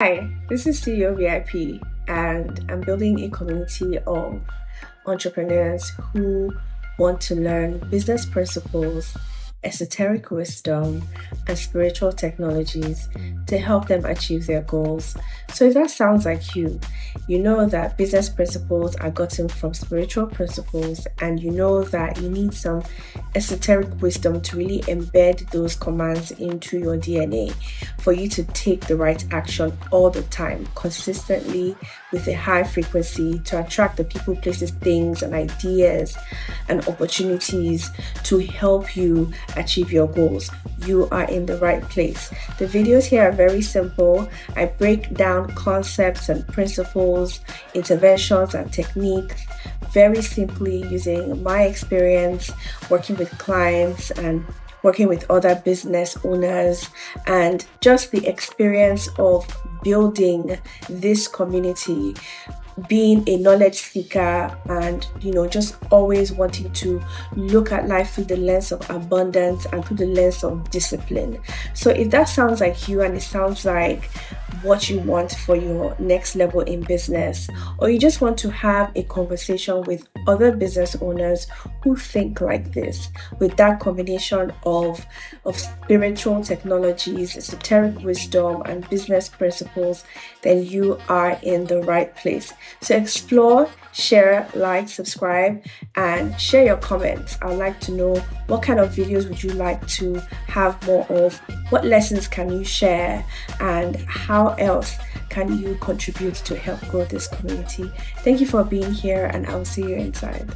Hi, this is CEOVIP, and I'm building a community of entrepreneurs who want to learn business principles, esoteric wisdom, and spiritual technologies to help them achieve their goals. So, if that sounds like you know that business principles are gotten from spiritual principles, and you know that you need some esoteric wisdom to really embed those commands into your DNA for you to take the right action all the time, consistently, with a high frequency to attract the people, places, things, and ideas and opportunities to help you achieve your goals. You are in the right place. The videos here are very simple. I break down concepts and principles, interventions and techniques very simply using my experience working with clients and working with other business owners, and just the experience of building this community, being a knowledge seeker, and just always wanting to look at life through the lens of abundance and through the lens of discipline. So if that sounds like you, and it sounds like what you want for your next level in business, or you just want to have a conversation with other business owners who think like this, with that combination of spiritual technologies, esoteric wisdom, and business principles, then you are in the right place. So explore, share, like, subscribe, and share your comments. I'd like to know what kind of videos would you like to have more of, what lessons can you share, and how else can you contribute to help grow this community. Thank you for being here, and I'll see you inside.